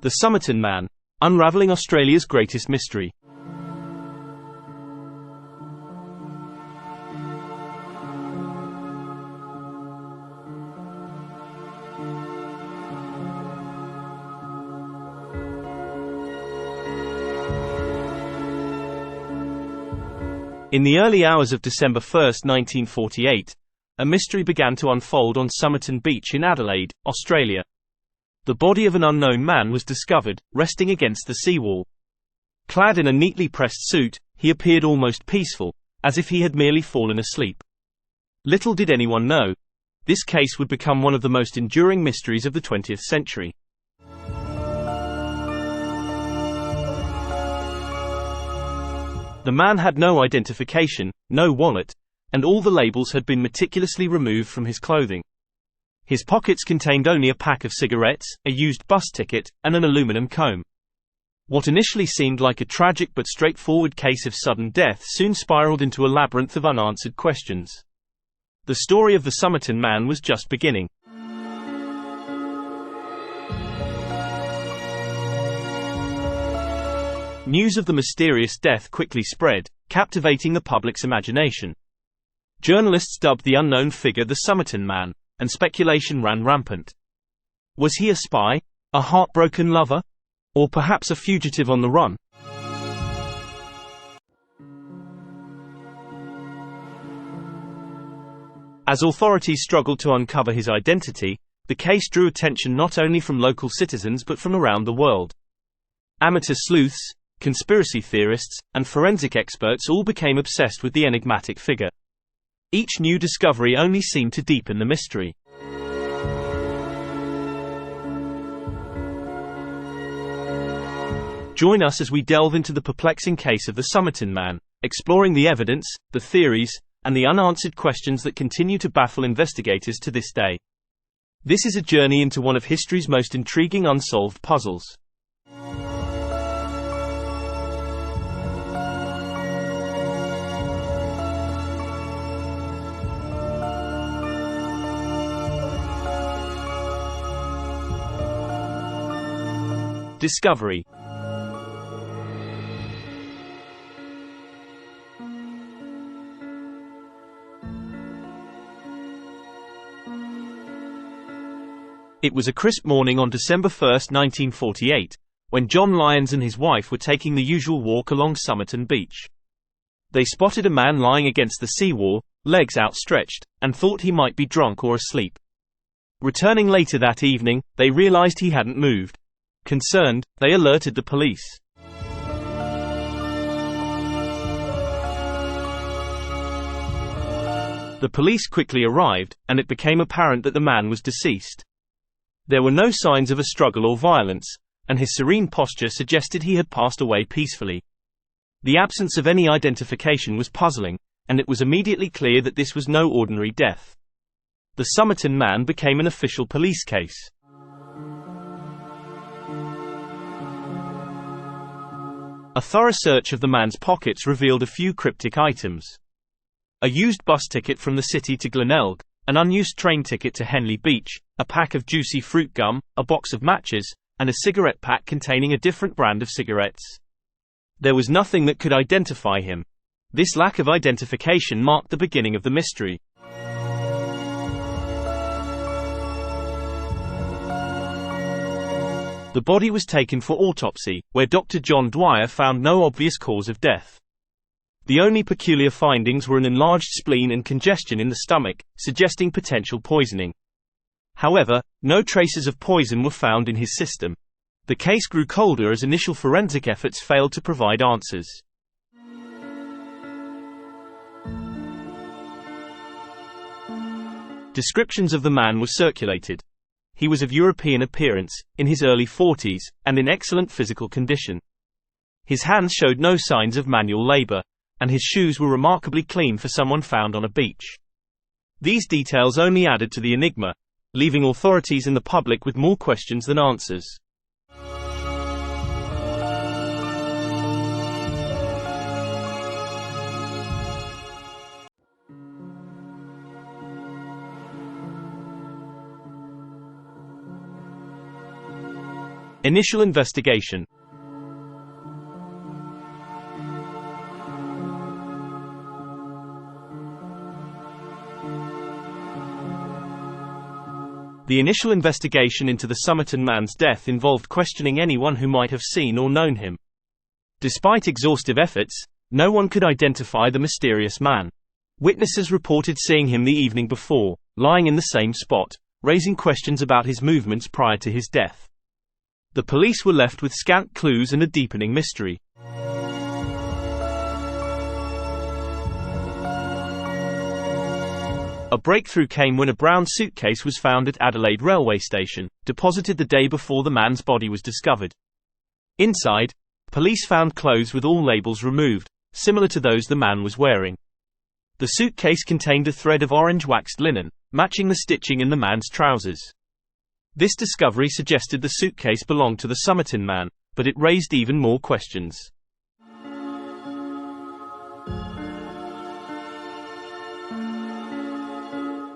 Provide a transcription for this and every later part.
The Somerton Man, unraveling Australia's greatest mystery. In the early hours of December 1, 1948, a mystery began to unfold on Somerton Beach in Adelaide, Australia. The body of an unknown man was discovered, resting against the seawall. Clad in a neatly pressed suit, he appeared almost peaceful, as if he had merely fallen asleep. Little did anyone know, this case would become one of the most enduring mysteries of the 20th century. The man had no identification, no wallet, and all the labels had been meticulously removed from his clothing. His pockets contained only a pack of cigarettes, a used bus ticket, and an aluminum comb. What initially seemed like a tragic but straightforward case of sudden death soon spiraled into a labyrinth of unanswered questions. The story of the Somerton Man was just beginning. News of the mysterious death quickly spread, captivating the public's imagination. Journalists dubbed the unknown figure the Somerton Man, and speculation ran rampant. Was he a spy, a heartbroken lover, or perhaps a fugitive on the run? As authorities struggled to uncover his identity, the case drew attention not only from local citizens but from around the world. Amateur sleuths, conspiracy theorists, and forensic experts all became obsessed with the enigmatic figure. Each new discovery only seemed to deepen the mystery. Join us as we delve into the perplexing case of the Somerton Man, exploring the evidence, the theories, and the unanswered questions that continue to baffle investigators to this day. This is a journey into one of history's most intriguing unsolved puzzles. Discovery. It was a crisp morning on December 1, 1948, when John Lyons and his wife were taking the usual walk along Somerton Beach. They spotted a man lying against the seawall, legs outstretched, and thought he might be drunk or asleep. Returning later that evening, they realized he hadn't moved. Concerned, they alerted the police. The police quickly arrived, and it became apparent that the man was deceased. There were no signs of a struggle or violence, and his serene posture suggested he had passed away peacefully. The absence of any identification was puzzling, and it was immediately clear that this was no ordinary death. The Somerton Man became an official police case. A thorough search of the man's pockets revealed a few cryptic items. A used bus ticket from the city to Glenelg, an unused train ticket to Henley Beach, a pack of juicy fruit gum, a box of matches, and a cigarette pack containing a different brand of cigarettes. There was nothing that could identify him. This lack of identification marked the beginning of the mystery. The body was taken for autopsy, where Dr. John Dwyer found no obvious cause of death. The only peculiar findings were an enlarged spleen and congestion in the stomach, suggesting potential poisoning. However, no traces of poison were found in his system. The case grew colder as initial forensic efforts failed to provide answers. Descriptions of the man were circulated. He was of European appearance, in his early 40s, and in excellent physical condition. His hands showed no signs of manual labor, and his shoes were remarkably clean for someone found on a beach. These details only added to the enigma, leaving authorities and the public with more questions than answers. Initial investigation. The initial investigation into the Somerton man's death involved questioning anyone who might have seen or known him. Despite exhaustive efforts, no one could identify the mysterious man. Witnesses reported seeing him the evening before, lying in the same spot, raising questions about his movements prior to his death. The police were left with scant clues and a deepening mystery. A breakthrough came when a brown suitcase was found at Adelaide railway station, deposited the day before the man's body was discovered. Inside, police found clothes with all labels removed, similar to those the man was wearing. The suitcase contained a thread of orange waxed linen, matching the stitching in the man's trousers. This discovery suggested the suitcase belonged to the Somerton man, but it raised even more questions.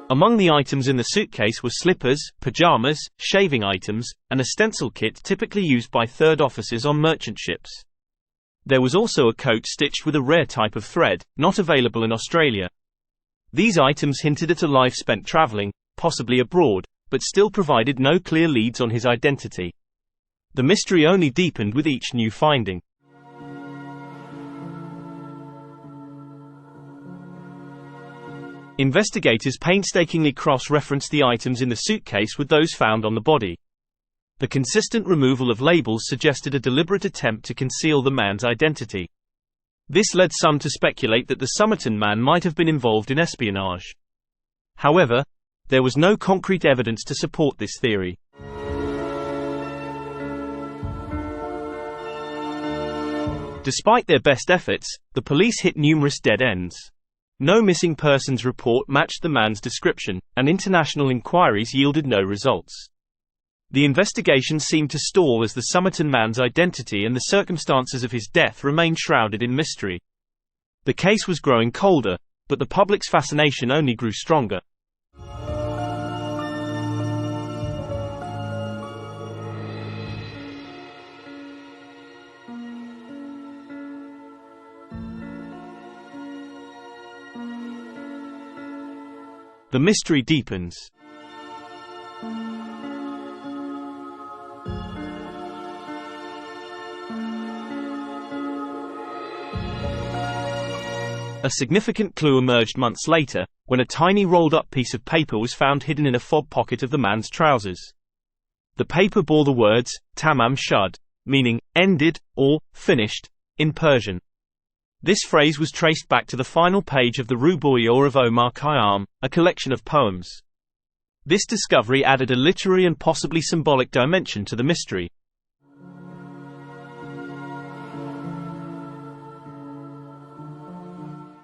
Among the items in the suitcase were slippers, pajamas, shaving items, and a stencil kit typically used by third officers on merchant ships. There was also a coat stitched with a rare type of thread, not available in Australia. These items hinted at a life spent traveling, possibly abroad, but still provided no clear leads on his identity. The mystery only deepened with each new finding. Investigators painstakingly cross-referenced the items in the suitcase with those found on the body. The consistent removal of labels suggested a deliberate attempt to conceal the man's identity. This led some to speculate that the Somerton man might have been involved in espionage. However, there was no concrete evidence to support this theory. Despite their best efforts, the police hit numerous dead ends. No missing persons report matched the man's description, and international inquiries yielded no results. The investigation seemed to stall as the Somerton man's identity and the circumstances of his death remained shrouded in mystery. The case was growing colder, but the public's fascination only grew stronger. The mystery deepens. A significant clue emerged months later, when a tiny rolled-up piece of paper was found hidden in a fob pocket of the man's trousers. The paper bore the words, Tamám Shud, meaning, ended, or, finished, in Persian. This phrase was traced back to the final page of the Rubaiyat of Omar Khayyam, a collection of poems. This discovery added a literary and possibly symbolic dimension to the mystery.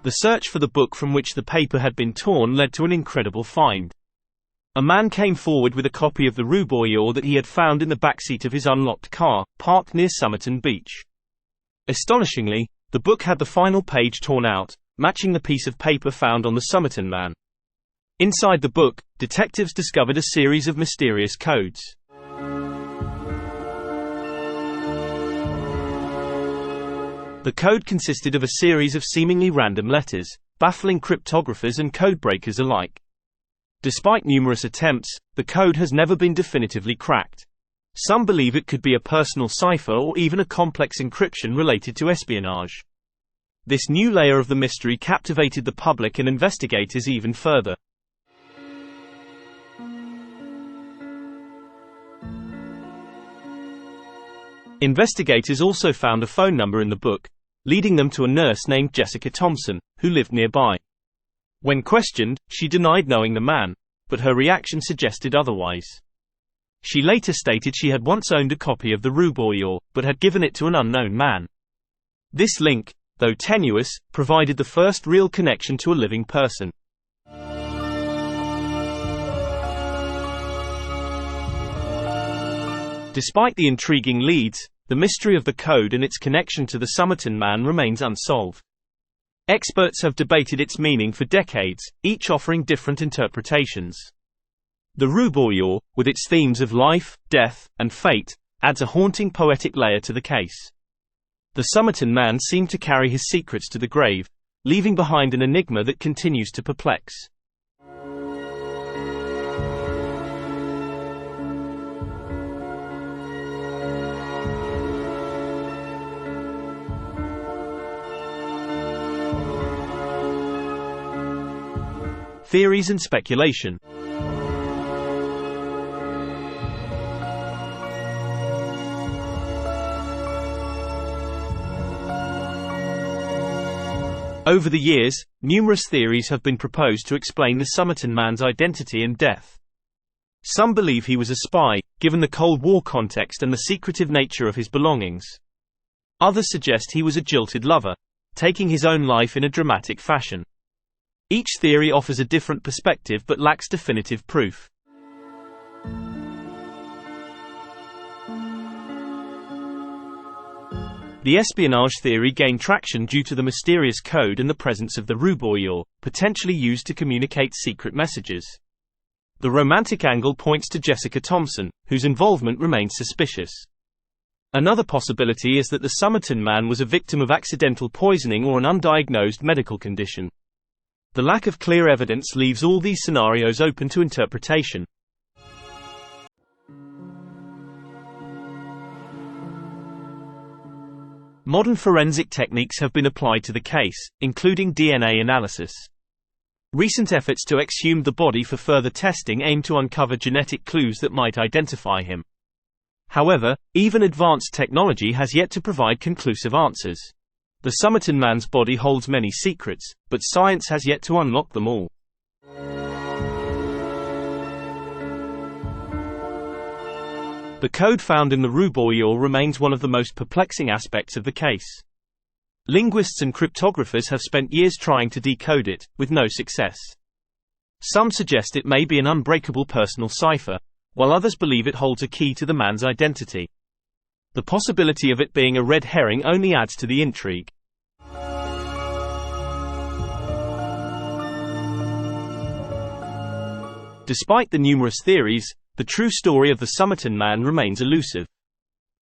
The search for the book from which the paper had been torn led to an incredible find. A man came forward with a copy of the Rubaiyat that he had found in the backseat of his unlocked car, parked near Somerton Beach. Astonishingly, the book had the final page torn out, matching the piece of paper found on the Somerton man. Inside the book, detectives discovered a series of mysterious codes. The code consisted of a series of seemingly random letters, baffling cryptographers and codebreakers alike. Despite numerous attempts, the code has never been definitively cracked. Some believe it could be a personal cipher or even a complex encryption related to espionage. This new layer of the mystery captivated the public and investigators even further. Investigators also found a phone number in the book, leading them to a nurse named Jessica Thompson, who lived nearby. When questioned, she denied knowing the man, but her reaction suggested otherwise. She later stated she had once owned a copy of the Rubaiyat, but had given it to an unknown man. This link, though tenuous, provided the first real connection to a living person. Despite the intriguing leads, the mystery of the code and its connection to the Somerton man remains unsolved. Experts have debated its meaning for decades, each offering different interpretations. The Rubaiyat, with its themes of life, death, and fate, adds a haunting poetic layer to the case. The Somerton Man seemed to carry his secrets to the grave, leaving behind an enigma that continues to perplex. Theories and speculation. Over the years, numerous theories have been proposed to explain the Somerton Man's identity and death. Some believe he was a spy, given the Cold War context and the secretive nature of his belongings. Others suggest he was a jilted lover, taking his own life in a dramatic fashion. Each theory offers a different perspective but lacks definitive proof. The espionage theory gained traction due to the mysterious code and the presence of the rubour, potentially used to communicate secret messages. The romantic angle points to Jessica Thompson, whose involvement remains suspicious. Another possibility is that the Somerton Man was a victim of accidental poisoning or an undiagnosed medical condition. The lack of clear evidence leaves all these scenarios open to interpretation. Modern forensic techniques have been applied to the case, including DNA analysis. Recent efforts to exhume the body for further testing aim to uncover genetic clues that might identify him. However, even advanced technology has yet to provide conclusive answers. The Somerton Man's body holds many secrets, but science has yet to unlock them all. The code found in the rubour remains one of the most perplexing aspects of the case. Linguists and cryptographers have spent years trying to decode it, with no success. Some suggest it may be an unbreakable personal cipher, while others believe it holds a key to the man's identity. The possibility of it being a red herring only adds to the intrigue. Despite the numerous theories, the true story of the Somerton Man remains elusive.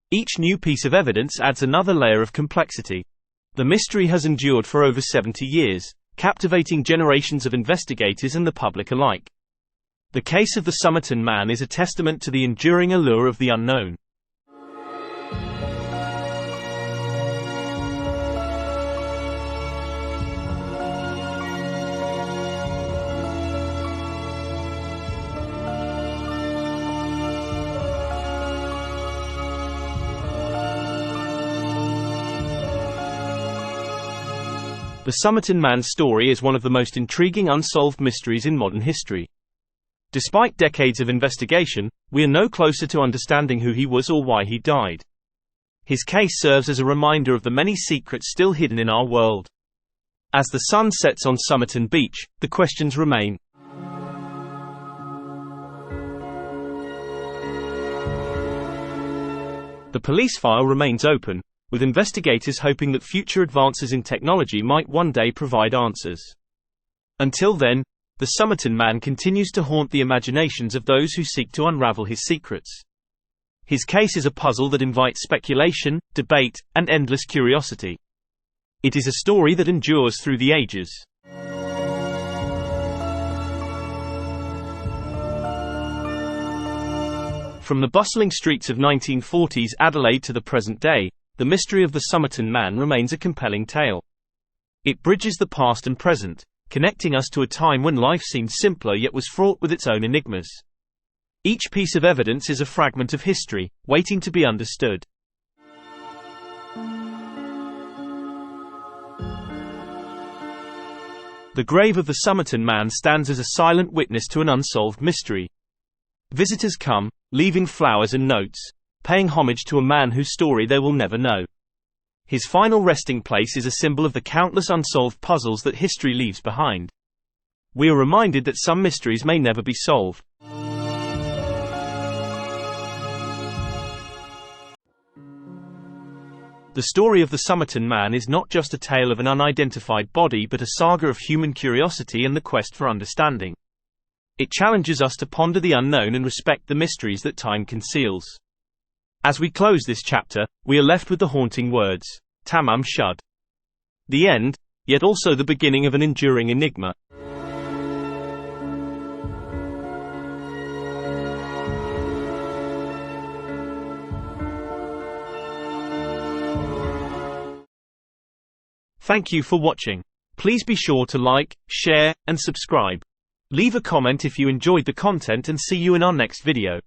Each new piece of evidence adds another layer of complexity. The mystery has endured for over 70 years, captivating generations of investigators and the public alike. The case of the Somerton Man is a testament to the enduring allure of the unknown. The Somerton Man story is one of the most intriguing unsolved mysteries in modern history. Despite decades of investigation, we are no closer to understanding who he was or why he died. His case serves as a reminder of the many secrets still hidden in our world. As the sun sets on Somerton Beach, the questions remain. The police file remains open, with investigators hoping that future advances in technology might one day provide answers. Until then, the Somerton Man continues to haunt the imaginations of those who seek to unravel his secrets. His case is a puzzle that invites speculation, debate, and endless curiosity. It is a story that endures through the ages. From the bustling streets of 1940s Adelaide to the present day, the mystery of the Somerton Man remains a compelling tale. It bridges the past and present, connecting us to a time when life seemed simpler yet was fraught with its own enigmas. Each piece of evidence is a fragment of history, waiting to be understood. The grave of the Somerton Man stands as a silent witness to an unsolved mystery. Visitors come, leaving flowers and notes, paying homage to a man whose story they will never know. His final resting place is a symbol of the countless unsolved puzzles that history leaves behind. We are reminded that some mysteries may never be solved. The story of the Somerton Man is not just a tale of an unidentified body but a saga of human curiosity and the quest for understanding. It challenges us to ponder the unknown and respect the mysteries that time conceals. As we close this chapter, we are left with the haunting words, Tamám Shud. The end, yet also the beginning of an enduring enigma. Thank you for watching. Please be sure to like, share, and subscribe. Leave a comment if you enjoyed the content and see you in our next video.